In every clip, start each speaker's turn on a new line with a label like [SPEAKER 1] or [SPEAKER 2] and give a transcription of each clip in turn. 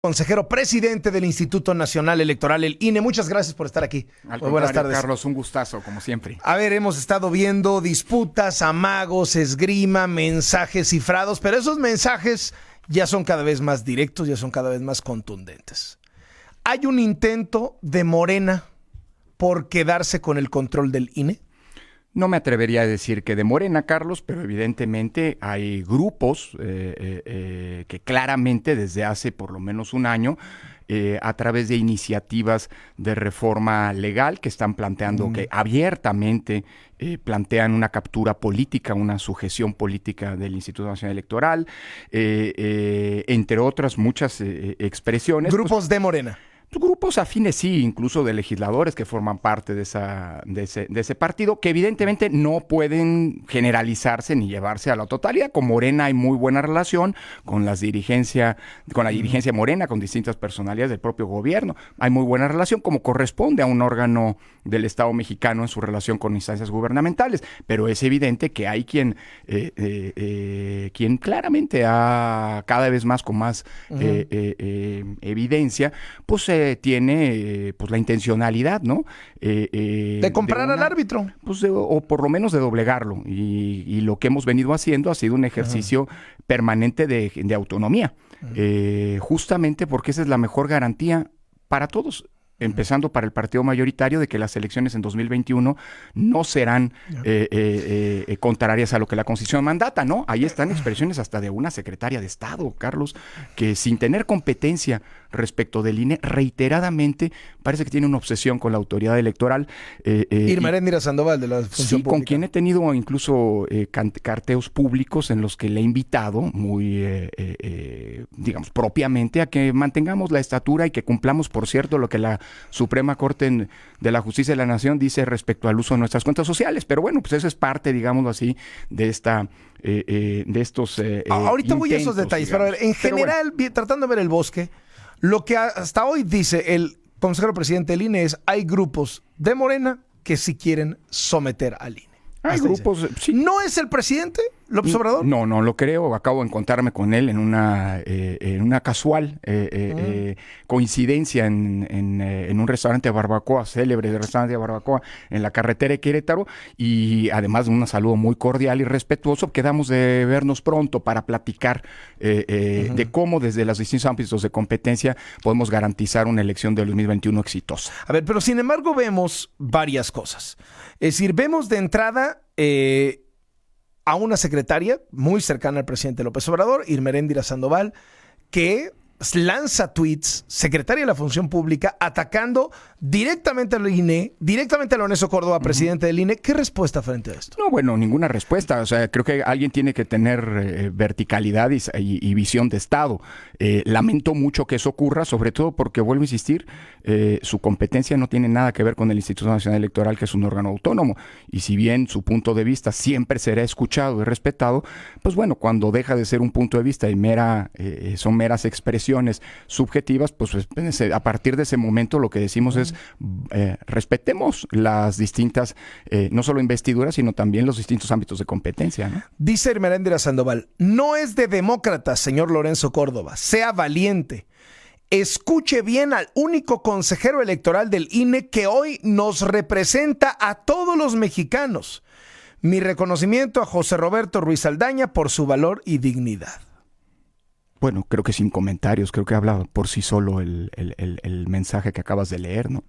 [SPEAKER 1] Consejero presidente del Instituto Nacional Electoral, el INE. Muchas gracias por estar aquí.
[SPEAKER 2] Muy buenas tardes, Carlos. Un gustazo, como siempre.
[SPEAKER 1] A ver, hemos estado viendo disputas, amagos, esgrima, mensajes cifrados, pero esos mensajes ya son cada vez más directos, ya son cada vez más contundentes. ¿Hay un intento de Morena por quedarse con el control del INE?
[SPEAKER 2] No me atrevería a decir que de Morena, Carlos, pero evidentemente hay grupos que claramente desde hace por lo menos un año, a través de iniciativas de reforma legal que están planteando, que abiertamente plantean una captura política, una sujeción política del Instituto Nacional Electoral, entre otras muchas expresiones.
[SPEAKER 1] Grupos de Morena.
[SPEAKER 2] Grupos afines, sí, incluso de legisladores que forman parte de ese partido, que evidentemente no pueden generalizarse ni llevarse a la totalidad. Con Morena hay muy buena relación, con la dirigencia Morena, con distintas personalidades del propio gobierno. Hay muy buena relación, como corresponde a un órgano del Estado mexicano en su relación con instancias gubernamentales. Pero es evidente que hay quien claramente ha cada vez más con más evidencia, pues tiene pues la intencionalidad, ¿no?
[SPEAKER 1] De comprar al árbitro.
[SPEAKER 2] Pues o por lo menos de doblegarlo. Y lo que hemos venido haciendo ha sido un ejercicio permanente de autonomía. Justamente porque esa es la mejor garantía para todos, empezando para el partido mayoritario, de que las elecciones en 2021 no serán contrarias a lo que la Constitución mandata, ¿no? Ahí están expresiones hasta de una secretaria de Estado, Carlos, que sin tener competencia respecto del INE, reiteradamente parece que tiene una obsesión con la autoridad electoral.
[SPEAKER 1] Irma Eréndira Sandoval, de la Función Pública.
[SPEAKER 2] Con quien he tenido incluso carteos públicos en los que le he invitado muy, digamos, propiamente a que mantengamos la estatura y que cumplamos, por cierto, lo que la Suprema Corte de la Justicia de la Nación dice respecto al uso de nuestras cuentas sociales. Pero bueno, pues eso es parte, digámoslo así, de estos
[SPEAKER 1] ahorita voy a esos detalles, digamos. Pero a ver, en general, bueno, tratando de ver el bosque, lo que hasta hoy dice el consejero presidente del INE es: hay grupos de Morena que sí quieren someter al INE.
[SPEAKER 2] Hay grupos, sí.
[SPEAKER 1] ¿No es el presidente López Obrador?
[SPEAKER 2] No lo creo. Acabo de encontrarme con él en una casual coincidencia en un restaurante de barbacoa, célebre restaurante de barbacoa en la carretera de Querétaro, y además de un saludo muy cordial y respetuoso. Quedamos de vernos pronto para platicar de cómo desde los distintos ámbitos de competencia podemos garantizar una elección de 2021 exitosa.
[SPEAKER 1] A ver, pero sin embargo vemos varias cosas. Es decir, vemos de entrada a una secretaria muy cercana al presidente López Obrador, Irma Eréndira Sandoval, que lanza tweets, secretaria de la Función Pública, atacando directamente al INE, directamente a Lorenzo Córdoba, presidente del INE. ¿Qué respuesta frente a esto?
[SPEAKER 2] No, bueno, ninguna respuesta. O sea, creo que alguien tiene que tener verticalidad y visión de Estado. Lamento mucho que eso ocurra, sobre todo porque, vuelvo a insistir, su competencia no tiene nada que ver con el Instituto Nacional Electoral, que es un órgano autónomo. Y si bien su punto de vista siempre será escuchado y respetado, pues bueno, cuando deja de ser un punto de vista y son meras expresiones subjetivas, pues a partir de ese momento lo que decimos es respetemos las distintas, no solo investiduras, sino también los distintos ámbitos de competencia, ¿no?
[SPEAKER 1] Dice Irma Eréndira Sandoval: no es de demócratas, señor Lorenzo Córdoba, sea valiente. Escuche bien al único consejero electoral del INE que hoy nos representa a todos los mexicanos. Mi reconocimiento a José Roberto Ruiz Aldaña por su valor y dignidad.
[SPEAKER 2] Bueno, creo que sin comentarios, creo que habla por sí solo el mensaje que acabas de leer, ¿no?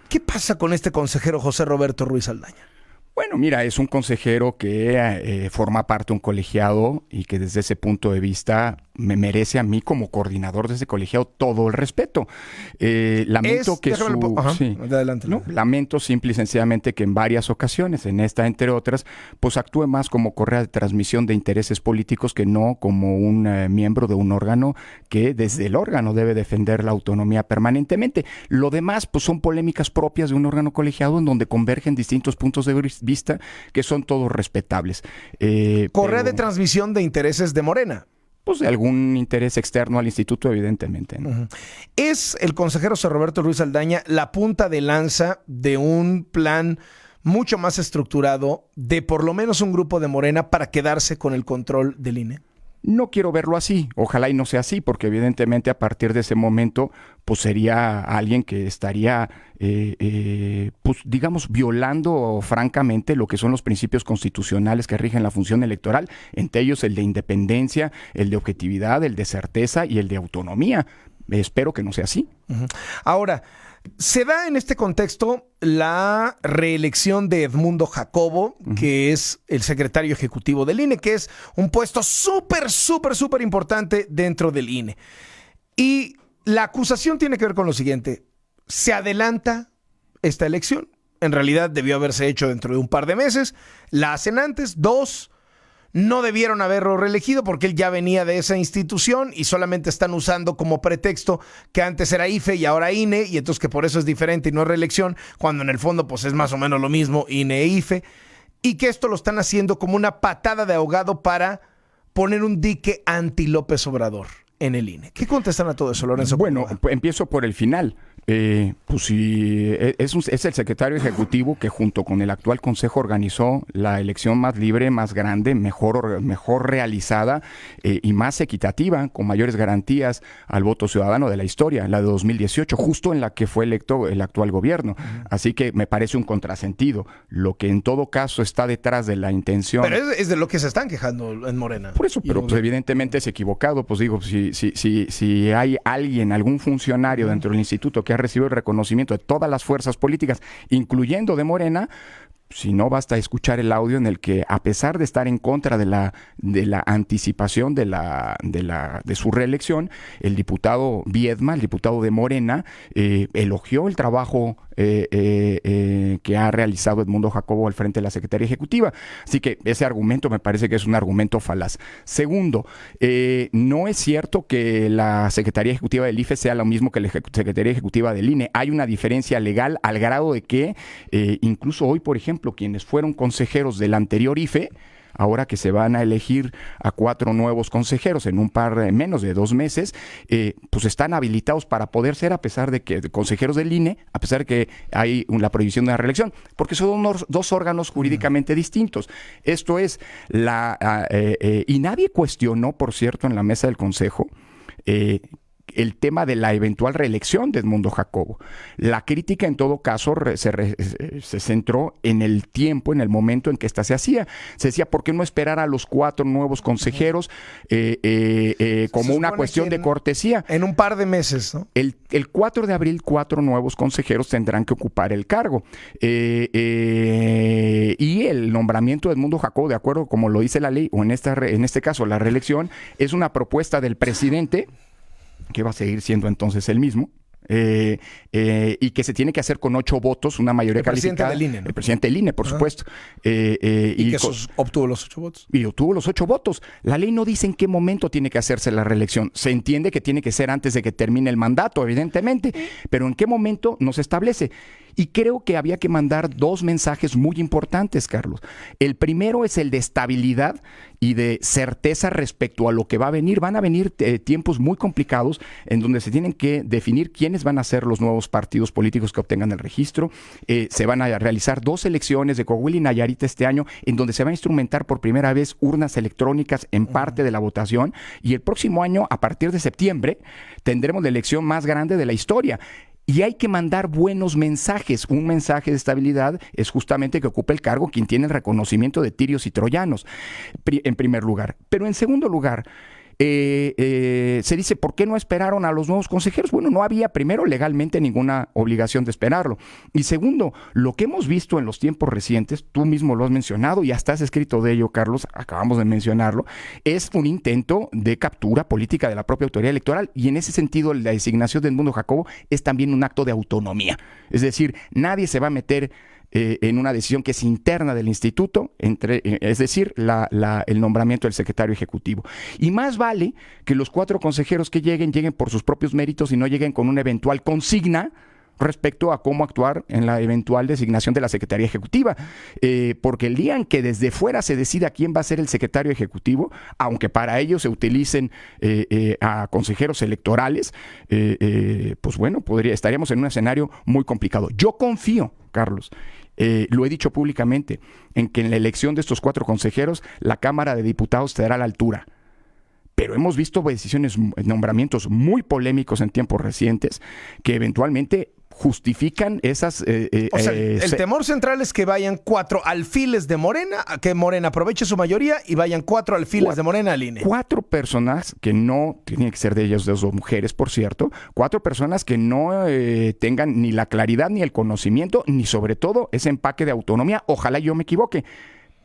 [SPEAKER 1] ¿Qué pasa con este consejero José Roberto Ruiz Aldaña?
[SPEAKER 2] Bueno, mira, es un consejero que forma parte de un colegiado y que desde ese punto de vista me merece a mí como coordinador de ese colegiado todo el respeto. Lamento que
[SPEAKER 1] adelante.
[SPEAKER 2] ¿no? Lamento simple y sencillamente que en varias ocasiones, en esta entre otras, pues actúe más como correa de transmisión de intereses políticos que no como un miembro de un órgano que desde el órgano debe defender la autonomía permanentemente. Lo demás, pues son polémicas propias de un órgano colegiado en donde convergen distintos puntos de vista que son todos respetables.
[SPEAKER 1] Correa de transmisión de intereses de Morena.
[SPEAKER 2] Pues de algún interés externo al instituto, evidentemente, ¿no?
[SPEAKER 1] ¿Es el consejero José Roberto Ruiz Aldaña la punta de lanza de un plan mucho más estructurado de por lo menos un grupo de Morena para quedarse con el control del INE?
[SPEAKER 2] No quiero verlo así, ojalá y no sea así, porque evidentemente a partir de ese momento pues sería alguien que estaría, pues digamos, violando francamente lo que son los principios constitucionales que rigen la función electoral, entre ellos el de independencia, el de objetividad, el de certeza y el de autonomía. Espero que no sea así.
[SPEAKER 1] Uh-huh. Ahora, se da en este contexto la reelección de Edmundo Jacobo, que es el secretario ejecutivo del INE, que es un puesto súper importante dentro del INE. Y la acusación tiene que ver con lo siguiente: se adelanta esta elección. En realidad debió haberse hecho dentro de un par de meses. La hacen antes. 2, no debieron haberlo reelegido porque él ya venía de esa institución y solamente están usando como pretexto que antes era IFE y ahora INE, y entonces que por eso es diferente y no es reelección, cuando en el fondo pues es más o menos lo mismo, INE e IFE, y que esto lo están haciendo como una patada de ahogado para poner un dique anti López Obrador en el INE. ¿Qué contestan a todo eso, Lorenzo?
[SPEAKER 2] Bueno, empiezo por el final. Pues sí, es el secretario ejecutivo que junto con el actual consejo organizó la elección más libre, más grande, mejor realizada y más equitativa, con mayores garantías al voto ciudadano de la historia, la de 2018, justo en la que fue electo el actual gobierno. Así que me parece un contrasentido. Lo que en todo caso está detrás de la intención...
[SPEAKER 1] Pero es de lo que se están quejando en Morena.
[SPEAKER 2] Por eso, pero pues, evidentemente es equivocado. Pues digo, si hay alguien, algún funcionario dentro del instituto que ha recibido el reconocimiento de todas las fuerzas políticas, incluyendo de Morena, si no basta escuchar el audio en el que, a pesar de estar en contra de la anticipación de su reelección, el diputado Viedma, el diputado de Morena, elogió el trabajo que ha realizado Edmundo Jacobo al frente de la Secretaría Ejecutiva. Así que ese argumento me parece que es un argumento falaz. Segundo, no es cierto que la Secretaría Ejecutiva del IFE sea lo mismo que la Secretaría Ejecutiva del INE. Hay una diferencia legal al grado de que incluso hoy, por ejemplo, quienes fueron consejeros del anterior IFE, ahora que se van a elegir a 4 nuevos consejeros en menos de 2 meses, pues están habilitados para poder ser, a pesar de que consejeros del INE, a pesar de que hay la prohibición de la reelección, porque son dos órganos jurídicamente distintos. Esto es, y nadie cuestionó, por cierto, en la mesa del Consejo, el tema de la eventual reelección de Edmundo Jacobo. La crítica, en todo caso, se centró en el tiempo, en el momento en que esta se hacía. Se decía, ¿por qué no esperar a los 4 nuevos consejeros como una cuestión de cortesía?
[SPEAKER 1] En un par de meses, ¿no?
[SPEAKER 2] El 4 de abril, 4 nuevos consejeros tendrán que ocupar el cargo. Y el nombramiento de Edmundo Jacobo, de acuerdo como lo dice la ley, o en este caso la reelección, es una propuesta del presidente, que va a seguir siendo entonces el mismo, y que se tiene que hacer con 8 votos, una mayoría calificada.
[SPEAKER 1] El presidente del INE, ¿no?
[SPEAKER 2] El presidente del INE, por supuesto.
[SPEAKER 1] Y que obtuvo los 8 votos.
[SPEAKER 2] Y obtuvo los 8 votos. La ley no dice en qué momento tiene que hacerse la reelección. Se entiende que tiene que ser antes de que termine el mandato, evidentemente, pero en qué momento no se establece. Y creo que había que mandar 2 mensajes muy importantes, Carlos. El primero es el de estabilidad y de certeza respecto a lo que va a venir. Van a venir tiempos muy complicados en donde se tienen que definir quiénes van a ser los nuevos partidos políticos que obtengan el registro. Se van a realizar 2 elecciones de Coahuila y Nayarit este año, en donde se va a instrumentar por primera vez urnas electrónicas en parte de la votación. Y el próximo año, a partir de septiembre, tendremos la elección más grande de la historia. Y hay que mandar buenos mensajes. Un mensaje de estabilidad es justamente que ocupe el cargo quien tiene el reconocimiento de tirios y troyanos, en primer lugar. Pero en segundo lugar, se dice, ¿por qué no esperaron a los nuevos consejeros? Bueno, no había, primero, legalmente ninguna obligación de esperarlo. Y segundo, lo que hemos visto en los tiempos recientes, tú mismo lo has mencionado y hasta has escrito de ello, Carlos, acabamos de mencionarlo, es un intento de captura política de la propia autoridad electoral, y en ese sentido la designación de Edmundo Jacobo es también un acto de autonomía. Es decir, nadie se va a meter en una decisión que es interna del instituto, es decir, el nombramiento del secretario ejecutivo. Y más vale que los 4 consejeros que lleguen por sus propios méritos y no lleguen con una eventual consigna respecto a cómo actuar en la eventual designación de la Secretaría Ejecutiva. Porque el día en que desde fuera se decida quién va a ser el secretario ejecutivo, aunque para ello se utilicen a consejeros electorales, pues bueno, estaríamos en un escenario muy complicado. Yo confío, Carlos, lo he dicho públicamente, en que en la elección de estos 4 consejeros, la Cámara de Diputados estará a la altura. pero hemos visto decisiones, nombramientos muy polémicos en tiempos recientes que eventualmente justifican esas...
[SPEAKER 1] o sea, el temor central es que vayan 4 alfiles de Morena, que Morena aproveche su mayoría y vayan 4 alfiles de Morena al INE.
[SPEAKER 2] 4 personas que no, tienen que ser de ellas, de 2 mujeres, por cierto, 4 personas que no tengan ni la claridad, ni el conocimiento, ni sobre todo ese empaque de autonomía. Ojalá yo me equivoque.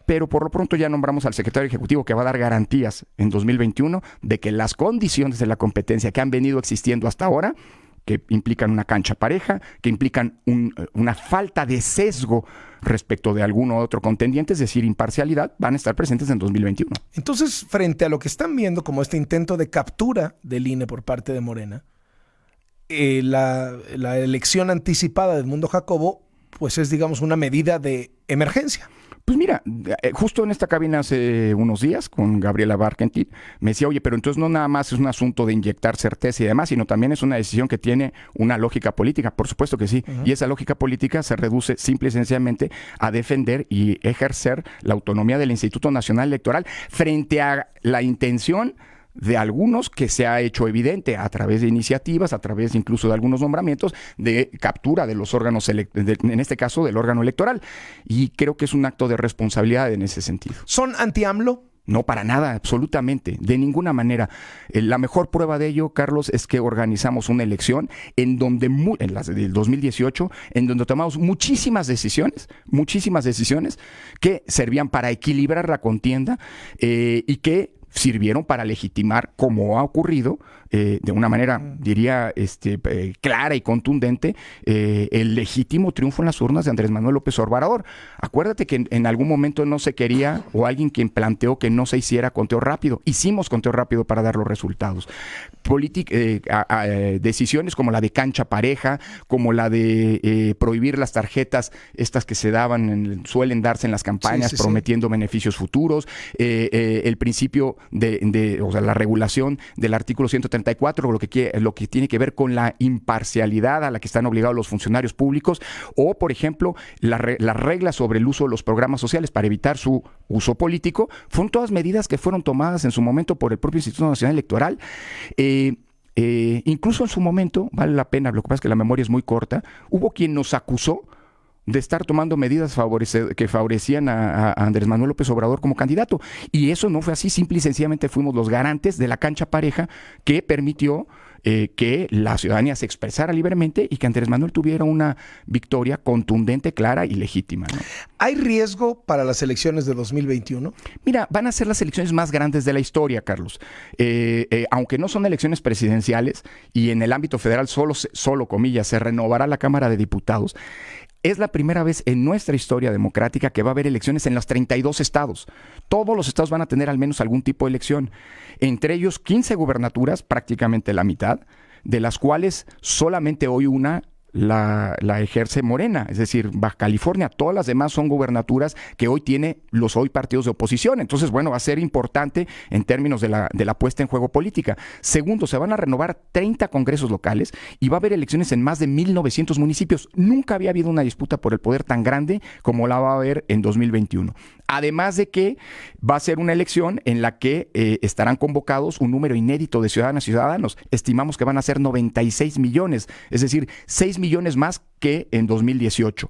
[SPEAKER 2] Pero por lo pronto ya nombramos al secretario ejecutivo que va a dar garantías en 2021 de que las condiciones de la competencia que han venido existiendo hasta ahora, que implican una cancha pareja, que implican una falta de sesgo respecto de alguno u otro contendiente, es decir, imparcialidad, van a estar presentes en 2021.
[SPEAKER 1] Entonces, frente a lo que están viendo como este intento de captura del INE por parte de Morena, la elección anticipada de Edmundo Jacobo, pues es, digamos, una medida de emergencia.
[SPEAKER 2] Pues mira, justo en esta cabina hace unos días con Gabriela Barkentin me decía, oye, pero entonces no nada más es un asunto de inyectar certeza y demás, sino también es una decisión que tiene una lógica política. Por supuesto que sí. Y esa lógica política se reduce simple y sencillamente a defender y ejercer la autonomía del Instituto Nacional Electoral frente a la intención de algunos que se ha hecho evidente a través de iniciativas, a través incluso de algunos nombramientos de captura de los órganos, en este caso del órgano electoral. Y creo que es un acto de responsabilidad en ese sentido.
[SPEAKER 1] ¿Son anti-AMLO?
[SPEAKER 2] No, para nada, absolutamente, de ninguna manera. La mejor prueba de ello, Carlos, es que organizamos una elección en donde, en la del 2018, en donde tomamos muchísimas decisiones que servían para equilibrar la contienda y que sirvieron para legitimar, como ha ocurrido, de una manera, diría, clara y contundente, el legítimo triunfo en las urnas de Andrés Manuel López Obrador. Acuérdate que en algún momento no se quería, o alguien quien planteó que no se hiciera conteo rápido. Hicimos conteo rápido para dar los resultados. Decisiones como la de cancha pareja, como la de prohibir las tarjetas, estas que se daban, suelen darse en las campañas, prometiendo beneficios futuros, el principio o sea, la regulación del artículo 134, lo que tiene que ver con la imparcialidad a la que están obligados los funcionarios públicos, o, por ejemplo, las reglas sobre el uso de los programas sociales para evitar su uso político, fueron todas medidas que fueron tomadas en su momento por el propio Instituto Nacional Electoral. Incluso en su momento, vale la pena, lo que pasa es que la memoria es muy corta, hubo quien nos acusó de estar tomando medidas que favorecían a Andrés Manuel López Obrador como candidato. Y eso no fue así, simple y sencillamente fuimos los garantes de la cancha pareja que permitió que la ciudadanía se expresara libremente y que Andrés Manuel tuviera una victoria contundente, clara y legítima, ¿no?
[SPEAKER 1] ¿Hay riesgo para las elecciones de 2021?
[SPEAKER 2] Mira, van a ser las elecciones más grandes de la historia, Carlos. Aunque no son elecciones presidenciales y en el ámbito federal solo comillas, se renovará la Cámara de Diputados, es la primera vez en nuestra historia democrática que va a haber elecciones en los 32 estados. Todos los estados van a tener al menos algún tipo de elección. Entre ellos 15 gubernaturas, prácticamente la mitad, de las cuales solamente hoy una la ejerce Morena, es decir, Baja California. Todas las demás son gubernaturas que hoy tiene los partidos de oposición. Entonces, bueno, va a ser importante en términos de la puesta en juego política. Segundo, se van a renovar 30 congresos locales y va a haber elecciones en más de 1,900 municipios. Nunca había habido una disputa por el poder tan grande como la va a haber en 2021. Además de que va a ser una elección en la que estarán convocados un número inédito de ciudadanas y ciudadanos. Estimamos que van a ser 96 millones, es decir, 6 millones más que en 2018.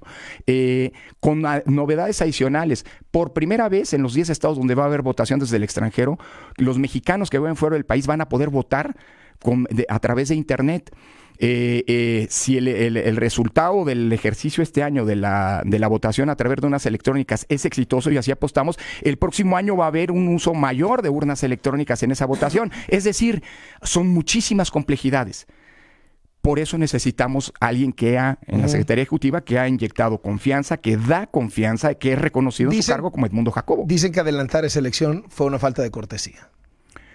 [SPEAKER 2] Con novedades adicionales, por primera vez en los 10 estados donde va a haber votación desde el extranjero, los mexicanos que viven fuera del país van a poder votar a través de internet. Si el resultado del ejercicio este año de la votación a través de urnas electrónicas es exitoso, y así apostamos, el próximo año va a haber un uso mayor de urnas electrónicas en esa votación. Es decir, son muchísimas complejidades. Por eso necesitamos a alguien en la Secretaría Ejecutiva, que ha inyectado confianza, que da confianza, que es reconocido en su cargo como Edmundo Jacobo.
[SPEAKER 1] Dicen que adelantar esa elección fue una falta de cortesía.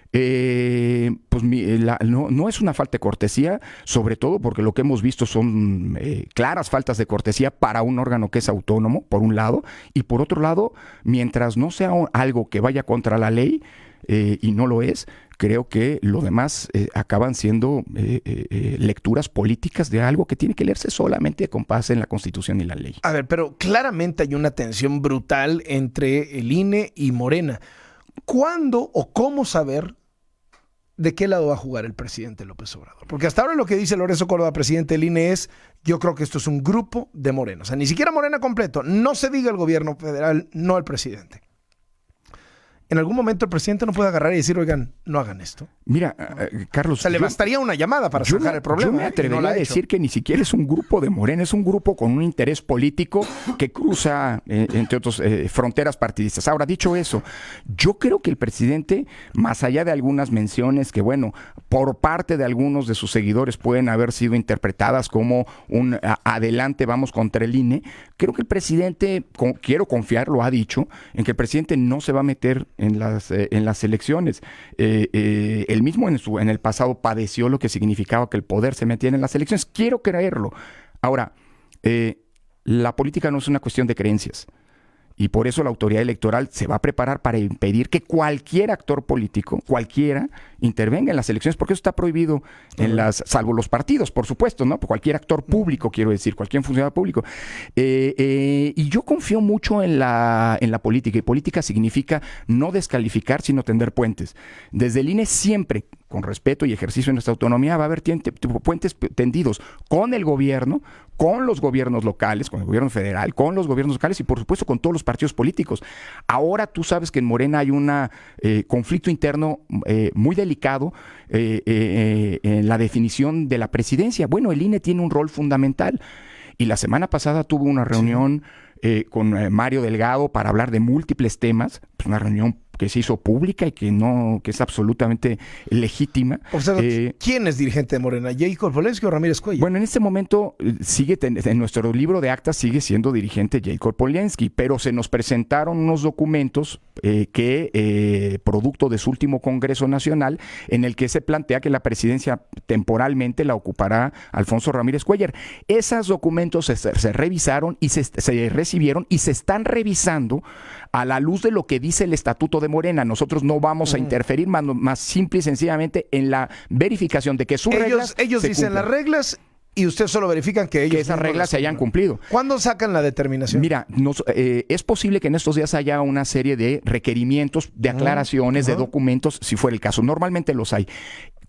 [SPEAKER 2] Pues no es una falta de cortesía, sobre todo porque lo que hemos visto son claras faltas de cortesía para un órgano que es autónomo, por un lado, y por otro lado, mientras no sea algo que vaya contra la ley, y no lo es, creo que lo demás acaban siendo lecturas políticas de algo que tiene que leerse solamente con base en la Constitución y la ley.
[SPEAKER 1] A ver, pero claramente hay una tensión brutal entre el INE y Morena. ¿Cuándo o cómo saber ¿de qué lado va a jugar el presidente López Obrador? Porque hasta ahora lo que dice Lorenzo Córdoba, presidente del INE, es: yo creo que esto es un grupo de Morena. O sea, ni siquiera Morena completo. No se diga el gobierno federal, no el presidente. En algún momento el presidente no puede agarrar y decir: oigan, no hagan esto.
[SPEAKER 2] Mira, Carlos...
[SPEAKER 1] O sea, le bastaría una llamada para sacar el problema.
[SPEAKER 2] Yo me atrevería a decir que ni siquiera es un grupo de Morena, es un grupo con un interés político que cruza, entre otros, fronteras partidistas. Ahora, dicho eso, yo creo que el presidente, más allá de algunas menciones que, bueno, por parte de algunos de sus seguidores pueden haber sido interpretadas como un adelante, vamos contra el INE, creo que el presidente, quiero confiar, lo ha dicho, en que el presidente no se va a meter en las elecciones. Él mismo en el pasado padeció lo que significaba que el poder se metiera en las elecciones. Quiero creerlo. Ahora, la política no es una cuestión de creencias. Y por eso la autoridad electoral se va a preparar para impedir que cualquier actor político, cualquiera, intervenga en las elecciones, porque eso está prohibido salvo los partidos, por supuesto, ¿no? Cualquier actor público, quiero decir, cualquier funcionario público. Y yo confío mucho en la política, y política significa no descalificar, sino tender puentes. Desde el INE siempre, con respeto y ejercicio de nuestra autonomía, va a haber puentes tendidos con el gobierno, con los gobiernos locales, con el gobierno federal, con los gobiernos locales y por supuesto con todos los partidos políticos. Ahora tú sabes que en Morena hay un conflicto interno muy delicado en la definición de la presidencia. Bueno, el INE tiene un rol fundamental y la semana pasada tuvo una reunión con Mario Delgado para hablar de múltiples temas, pues una reunión que se hizo pública y que es absolutamente legítima.
[SPEAKER 1] O sea, ¿quién es dirigente de Morena? ¿Jacob Polensky o Ramírez Cuellar?
[SPEAKER 2] Bueno, en este momento en nuestro libro de actas sigue siendo dirigente Jacob Polensky, pero se nos presentaron unos documentos producto de su último Congreso Nacional, en el que se plantea que la presidencia temporalmente la ocupará Alfonso Ramírez Cuellar. Esos documentos se revisaron y se recibieron y se están revisando a la luz de lo que dice el Estatuto de Morena. Nosotros no vamos a interferir más simple y sencillamente en la verificación de que sus reglas
[SPEAKER 1] ellos
[SPEAKER 2] se
[SPEAKER 1] dicen
[SPEAKER 2] cumplan.
[SPEAKER 1] Las reglas y ustedes solo verifican que
[SPEAKER 2] esas reglas se hayan cumplido.
[SPEAKER 1] ¿Cuándo sacan la determinación?
[SPEAKER 2] Mira, es posible que en estos días haya una serie de requerimientos, de aclaraciones, de documentos, si fuera el caso. Normalmente los hay.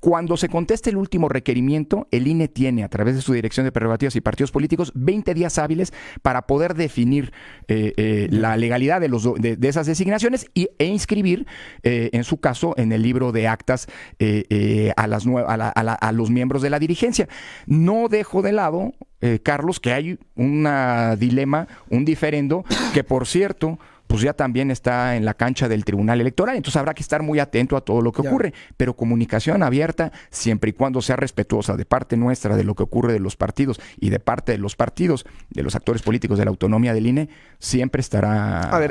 [SPEAKER 2] Cuando se conteste el último requerimiento, el INE tiene, a través de su Dirección de Prerrogativas y Partidos Políticos, 20 días hábiles para poder definir la legalidad de esas designaciones e inscribir, en su caso, en el libro de actas a los miembros de la dirigencia. No dejo de lado, Carlos, que hay un dilema, un diferendo, que por cierto, pues ya también está en la cancha del Tribunal Electoral, entonces habrá que estar muy atento a todo lo que ocurre, pero comunicación abierta, siempre y cuando sea respetuosa de parte nuestra de lo que ocurre de los partidos y de parte de los partidos, de los actores políticos, de la autonomía del INE, siempre estará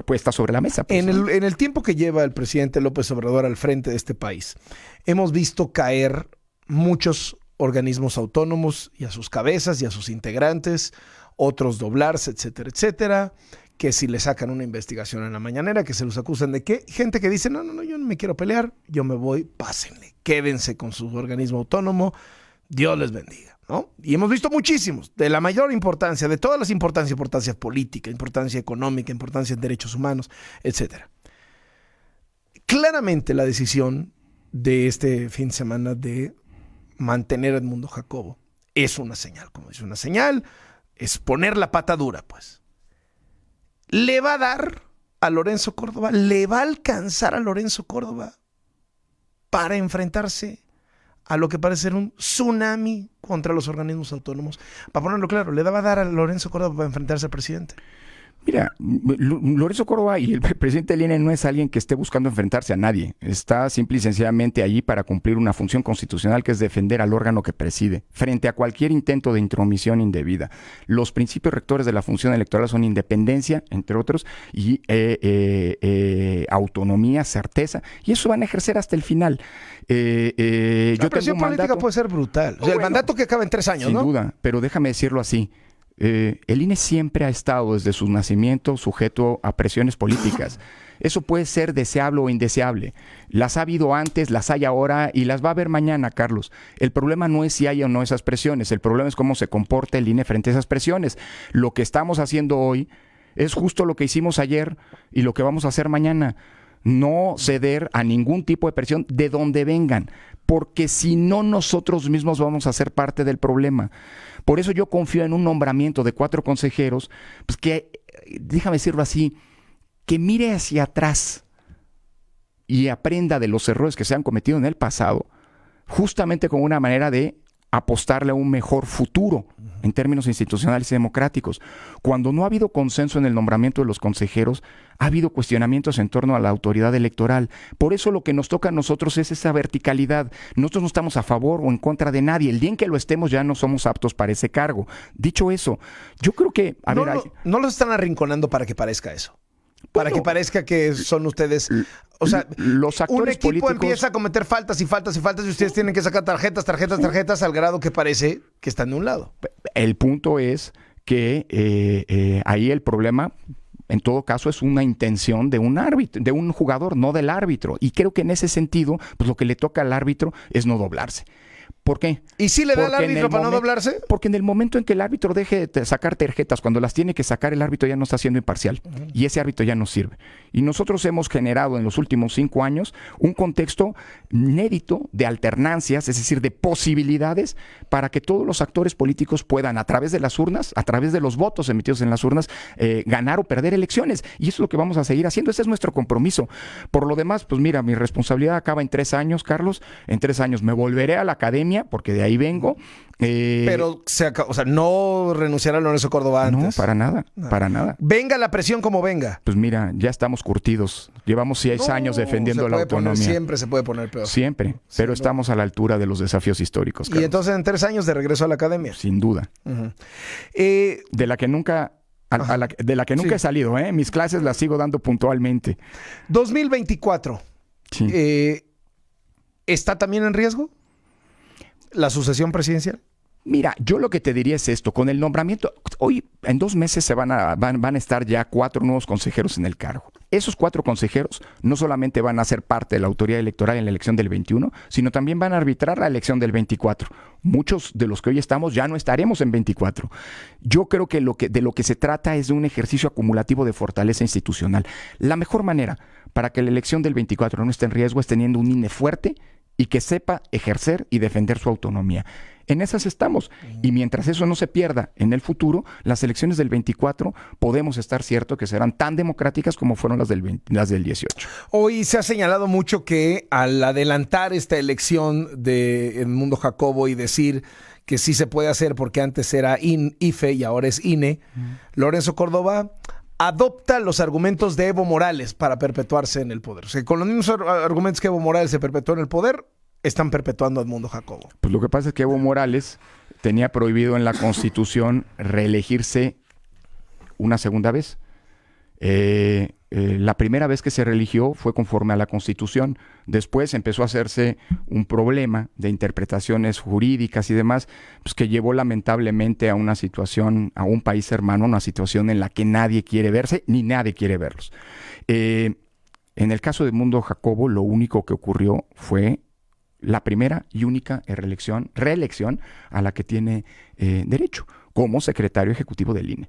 [SPEAKER 2] puesta sobre la mesa. Pues,
[SPEAKER 1] en el tiempo que lleva el presidente López Obrador al frente de este país, hemos visto caer muchos organismos autónomos y a sus cabezas y a sus integrantes, otros doblarse, etcétera, etcétera, que si le sacan una investigación en la mañanera, que se los acusan de qué, gente que dice, no, yo no me quiero pelear, yo me voy, pásenle, quédense con su organismo autónomo, Dios les bendiga, ¿no? Y hemos visto muchísimos, de la mayor importancia, de todas las importancias, importancia política, importancia económica, importancia en derechos humanos, etcétera. Claramente la decisión de este fin de semana de mantener a Edmundo Jacobo es una señal, como dice, una señal, es poner la pata dura, pues. ¿Le va a dar a Lorenzo Córdoba? ¿Le va a alcanzar a Lorenzo Córdoba para enfrentarse a lo que parece ser un tsunami contra los organismos autónomos? Para ponerlo claro, ¿le va a dar a Lorenzo Córdoba para enfrentarse al presidente?
[SPEAKER 2] Mira, Lorenzo Córdoba y el presidente del INE no es alguien que esté buscando enfrentarse a nadie. Está simple y sencillamente allí para cumplir una función constitucional, que es defender al órgano que preside frente a cualquier intento de intromisión indebida. Los principios rectores de la función electoral son independencia, entre otros, y autonomía, certeza, y eso van a ejercer hasta el final.
[SPEAKER 1] La presión política puede ser brutal. O sea, el mandato que acaba en 3 años,
[SPEAKER 2] sin
[SPEAKER 1] ¿no?
[SPEAKER 2] Sin duda, pero déjame decirlo así. El INE siempre ha estado desde su nacimiento sujeto a presiones políticas. Eso puede ser deseable o indeseable. Las ha habido antes, las hay ahora y las va a haber mañana, Carlos. El problema no es si hay o no esas presiones, el problema es cómo se comporta el INE frente a esas presiones. Lo que estamos haciendo hoy es justo lo que hicimos ayer y lo que vamos a hacer mañana. no ceder a ningún tipo de presión de donde vengan, porque si no nosotros mismos vamos a ser parte del problema. Por eso yo confío en un nombramiento de 4 consejeros, pues que, déjame decirlo así, que mire hacia atrás y aprenda de los errores que se han cometido en el pasado, justamente como una manera de apostarle a un mejor futuro en términos institucionales y democráticos. Cuando no ha habido consenso en el nombramiento de los consejeros, ha habido cuestionamientos en torno a la autoridad electoral. Por eso lo que nos toca a nosotros es esa verticalidad. Nosotros no estamos a favor o en contra de nadie. El día en que lo estemos ya no somos aptos para ese cargo. Dicho eso, yo creo que...
[SPEAKER 1] No los están arrinconando para que parezca eso. Para que parezca que son ustedes... O sea,
[SPEAKER 2] los actores
[SPEAKER 1] un equipo
[SPEAKER 2] políticos
[SPEAKER 1] empieza a cometer faltas y ustedes tienen que sacar tarjetas al grado que parece que están de un lado.
[SPEAKER 2] El punto es que ahí el problema, en todo caso, es una intención de un árbitro, de un jugador, no del árbitro. Y creo que en ese sentido, pues lo que le toca al árbitro es no doblarse. ¿Por qué?
[SPEAKER 1] ¿Y si le da al árbitro para no doblarse?
[SPEAKER 2] Porque en el momento en que el árbitro deje de sacar tarjetas, cuando las tiene que sacar, el árbitro ya no está siendo imparcial. Y ese árbitro ya no sirve. Y nosotros hemos generado en los últimos 5 años un contexto inédito de alternancias, es decir, de posibilidades para que todos los actores políticos puedan, a través de las urnas, a través de los votos emitidos en las urnas, ganar o perder elecciones. Y eso es lo que vamos a seguir haciendo. Ese es nuestro compromiso. Por lo demás, pues mira, mi responsabilidad acaba en 3 años, Carlos. En 3 años me volveré a la academia, porque de ahí vengo.
[SPEAKER 1] Pero, o sea, no renunciar a Lorenzo Córdoba antes.
[SPEAKER 2] No, para nada, para nada.
[SPEAKER 1] Venga la presión como venga.
[SPEAKER 2] Pues mira, ya estamos curtidos. Llevamos 6 años defendiendo la autonomía.
[SPEAKER 1] Siempre se puede poner peor.
[SPEAKER 2] Siempre, pero estamos a la altura de los desafíos históricos, Carlos.
[SPEAKER 1] Y entonces en 3 años de regreso a la academia.
[SPEAKER 2] Sin duda. De la que nunca... de la que nunca he salido, ¿eh? Mis clases las sigo dando puntualmente.
[SPEAKER 1] 2024.
[SPEAKER 2] Sí.
[SPEAKER 1] ¿Está también en riesgo la sucesión presidencial?
[SPEAKER 2] Mira, yo lo que te diría es esto, con el nombramiento, hoy en 2 meses van a estar ya 4 nuevos consejeros en el cargo. Esos 4 consejeros no solamente van a ser parte de la autoridad electoral en la elección del 21, sino también van a arbitrar la elección del 24. Muchos de los que hoy estamos ya no estaremos en 24. Yo creo que de lo que se trata es de un ejercicio acumulativo de fortaleza institucional. La mejor manera para que la elección del 24 no esté en riesgo es teniendo un INE fuerte y que sepa ejercer y defender su autonomía. En esas estamos. Y mientras eso no se pierda en el futuro, las elecciones del 24 podemos estar cierto que serán tan democráticas como fueron las del 18.
[SPEAKER 1] Hoy se ha señalado mucho que al adelantar esta elección de Edmundo Jacobo y decir que sí se puede hacer porque antes era IFE y ahora es INE, Lorenzo Córdoba adopta los argumentos de Evo Morales para perpetuarse en el poder. O sea, con los mismos argumentos que Evo Morales se perpetuó en el poder, están perpetuando a Edmundo Jacobo.
[SPEAKER 2] Pues lo que pasa es que Evo Morales tenía prohibido en la Constitución reelegirse una segunda vez. La primera vez que se reeligió fue conforme a la Constitución. Después empezó a hacerse un problema de interpretaciones jurídicas y demás, pues que llevó lamentablemente a una situación, a un país hermano, una situación en la que nadie quiere verse ni nadie quiere verlos. En el caso de Edmundo Jacobo, lo único que ocurrió fue la primera y única reelección a la que tiene derecho como secretario ejecutivo del INE.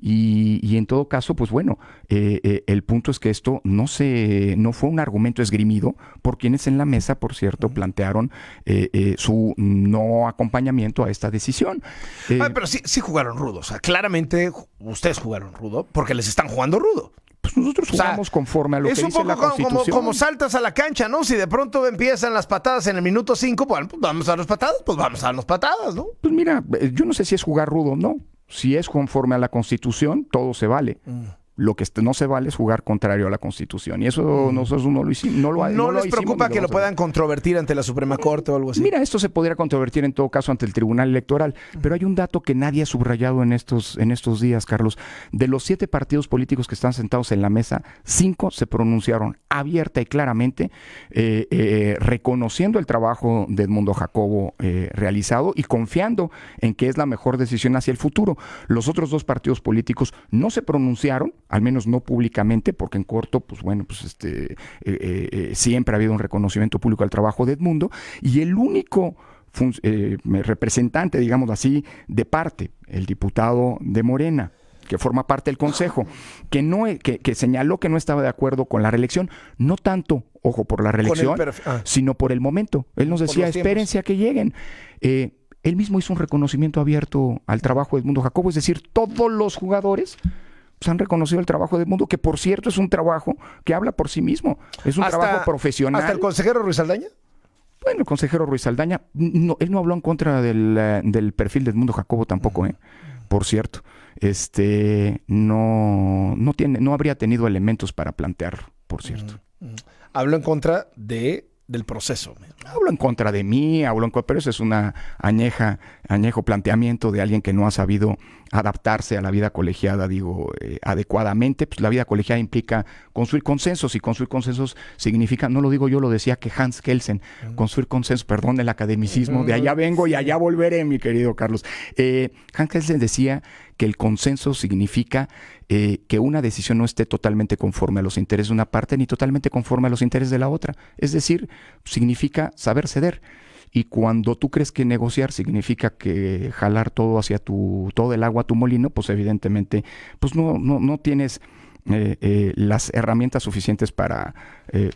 [SPEAKER 2] Y en todo caso, pues bueno, el punto es que esto no fue un argumento esgrimido por quienes en la mesa, por cierto, plantearon su no acompañamiento a esta decisión.
[SPEAKER 1] Pero sí jugaron rudo. O sea, claramente ustedes jugaron rudo porque les están jugando rudo.
[SPEAKER 2] Pues nosotros jugamos conforme a lo que dice la Constitución.
[SPEAKER 1] Es un poco como saltas a la cancha, ¿no? Si de pronto empiezan las patadas en el minuto 5, bueno, pues vamos a las patadas, ¿no?
[SPEAKER 2] Pues mira, yo no sé si es jugar rudo o no. Si es conforme a la Constitución, todo se vale. Lo que no se vale es jugar contrario a la Constitución. Y eso nosotros no lo hicimos.
[SPEAKER 1] ¿No les preocupa que lo puedan controvertir ante la Suprema Corte o algo así?
[SPEAKER 2] Mira, esto se podría controvertir en todo caso ante el Tribunal Electoral. Pero hay un dato que nadie ha subrayado en estos días, Carlos. De los 7 partidos políticos que están sentados en la mesa, 5 se pronunciaron abierta y claramente reconociendo el trabajo de Edmundo Jacobo realizado y confiando en que es la mejor decisión hacia el futuro. Los otros 2 partidos políticos no se pronunciaron, al menos no públicamente, porque en corto, pues bueno, pues siempre ha habido un reconocimiento público al trabajo de Edmundo, y el único representante, digamos así, de parte, el diputado de Morena, que forma parte del Consejo, que señaló que no estaba de acuerdo con la reelección, no tanto, ojo, por la reelección, sino por el momento. Él nos decía, espérense a que lleguen. Él mismo hizo un reconocimiento abierto al trabajo de Edmundo Jacobo, es decir, todos los jugadores pues, han reconocido el trabajo de Edmundo, que por cierto es un trabajo que habla por sí mismo, es un trabajo profesional.
[SPEAKER 1] ¿Hasta el consejero Ruiz Saldaña?
[SPEAKER 2] Bueno, el consejero Ruiz Saldaña, él no habló en contra del perfil de Edmundo Jacobo tampoco, por cierto. No habría tenido elementos para plantear, por cierto.
[SPEAKER 1] Habló en contra del proceso.
[SPEAKER 2] Hablo en contra de mí, pero eso es una añejo planteamiento de alguien que no ha sabido adaptarse a la vida colegiada, adecuadamente. Pues la vida colegiada implica construir consensos, y construir consensos significa, no lo digo yo, lo decía que Hans Kelsen, construir consensos, perdón el academicismo, de allá vengo y allá volveré, mi querido Carlos. Hans Kelsen decía que el consenso significa que una decisión no esté totalmente conforme a los intereses de una parte ni totalmente conforme a los intereses de la otra. Es decir, significa saber ceder. Y cuando tú crees que negociar significa que jalar todo todo el agua a tu molino, pues evidentemente pues no tienes las herramientas suficientes para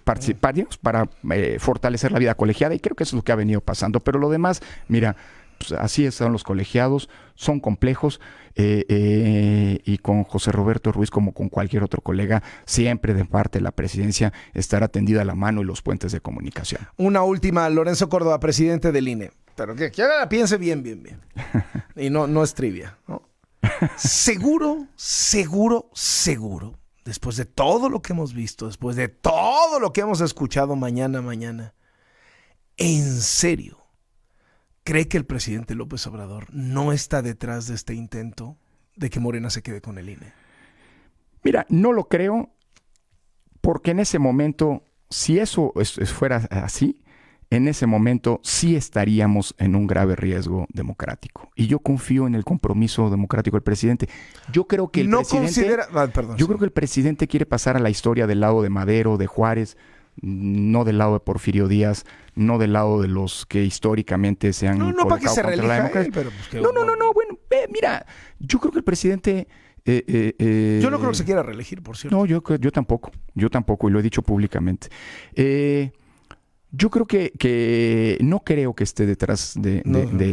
[SPEAKER 2] participar, para fortalecer la vida colegiada, y creo que eso es lo que ha venido pasando. Pero lo demás, mira, pues así son los colegiados, son complejos, y con José Roberto Ruiz, como con cualquier otro colega, siempre de parte de la presidencia estará tendida la mano y los puentes de comunicación. Una
[SPEAKER 1] última, Lorenzo Córdoba, presidente del INE, pero que ahora la piense bien. Y no es trivia, ¿no? Seguro, después de todo lo que hemos visto, después de todo lo que hemos escuchado mañana, ¿en serio cree que el presidente López Obrador no está detrás de este intento de que Morena se quede con el INE?
[SPEAKER 2] Mira, no lo creo, porque en ese momento, si eso fuera así, en ese momento sí estaríamos en un grave riesgo democrático. Y yo confío en el compromiso democrático del presidente. Yo creo que creo que el presidente quiere pasar a la historia del lado de Madero, de Juárez, no del lado de Porfirio Díaz, no del lado de los que históricamente se han colocado
[SPEAKER 1] para que se
[SPEAKER 2] contra la democracia.
[SPEAKER 1] Pero
[SPEAKER 2] bueno, mira, yo creo que el presidente...
[SPEAKER 1] yo no creo que se quiera reelegir, por cierto.
[SPEAKER 2] No, yo tampoco, y lo he dicho públicamente. Yo creo que no creo que esté detrás de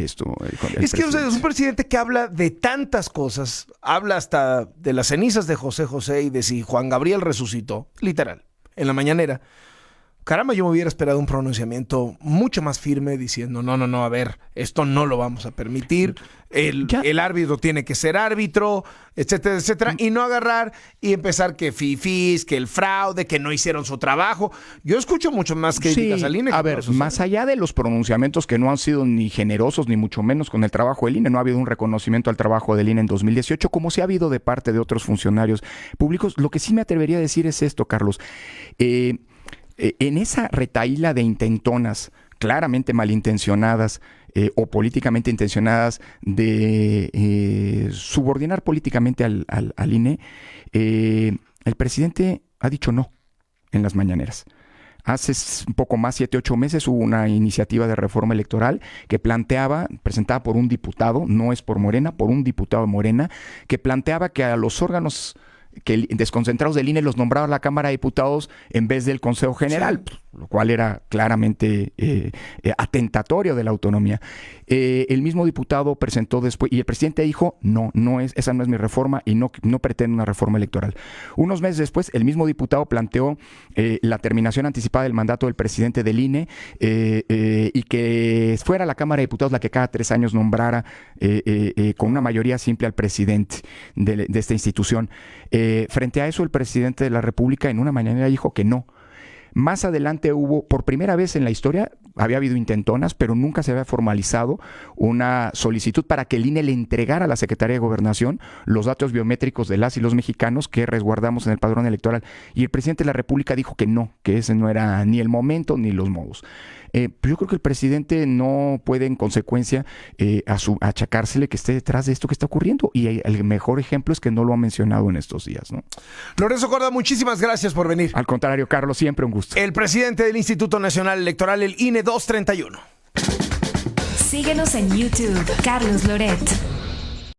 [SPEAKER 2] esto.
[SPEAKER 1] Es que es un presidente que habla de tantas cosas, habla hasta de las cenizas de José José y de si Juan Gabriel resucitó, literal, en la mañanera. Caramba, yo me hubiera esperado un pronunciamiento mucho más firme diciendo, no, a ver, esto no lo vamos a permitir, el árbitro tiene que ser árbitro, etcétera, y no agarrar y empezar que fifís, que el fraude, que no hicieron su trabajo. Yo escucho mucho más críticas al INE.
[SPEAKER 2] A ver, más allá de los pronunciamientos que no han sido ni generosos, ni mucho menos con el trabajo del INE, no ha habido un reconocimiento al trabajo del INE en 2018, como sí ha habido de parte de otros funcionarios públicos. Lo que sí me atrevería a decir es esto, Carlos. En esa retahíla de intentonas claramente malintencionadas o políticamente intencionadas de subordinar políticamente al INE, el presidente ha dicho no en las mañaneras. Hace un poco más, 7-8 meses, hubo una iniciativa de reforma electoral que presentada por un diputado, no es por Morena, por un diputado de Morena, que planteaba que a los órganos desconcentrados del INE los nombraba la Cámara de Diputados en vez del Consejo General, sí, lo cual era claramente atentatorio de la autonomía. El mismo diputado presentó después, y el presidente dijo, esa no es mi reforma y no pretendo una reforma electoral. Unos meses después, el mismo diputado planteó la terminación anticipada del mandato del presidente del INE y que fuera la Cámara de Diputados la que cada 3 años nombrara con una mayoría simple al presidente de esta institución. Frente a eso, el presidente de la República en una mañanera dijo que no. Más adelante hubo, por primera vez en la historia, había habido intentonas, pero nunca se había formalizado una solicitud para que el INE le entregara a la Secretaría de Gobernación los datos biométricos de las y los mexicanos que resguardamos en el padrón electoral. Y el presidente de la República dijo que no, que ese no era ni el momento ni los modos. Pero yo creo que el presidente no puede, en consecuencia, achacársele que esté detrás de esto que está ocurriendo. Y el mejor ejemplo es que no lo ha mencionado en estos días, ¿no?
[SPEAKER 1] Lorenzo Córdoba, muchísimas gracias por venir.
[SPEAKER 2] Al contrario, Carlos, siempre un gusto.
[SPEAKER 1] El presidente del Instituto Nacional Electoral, el INE 231.
[SPEAKER 3] Síguenos en YouTube, Carlos Loret.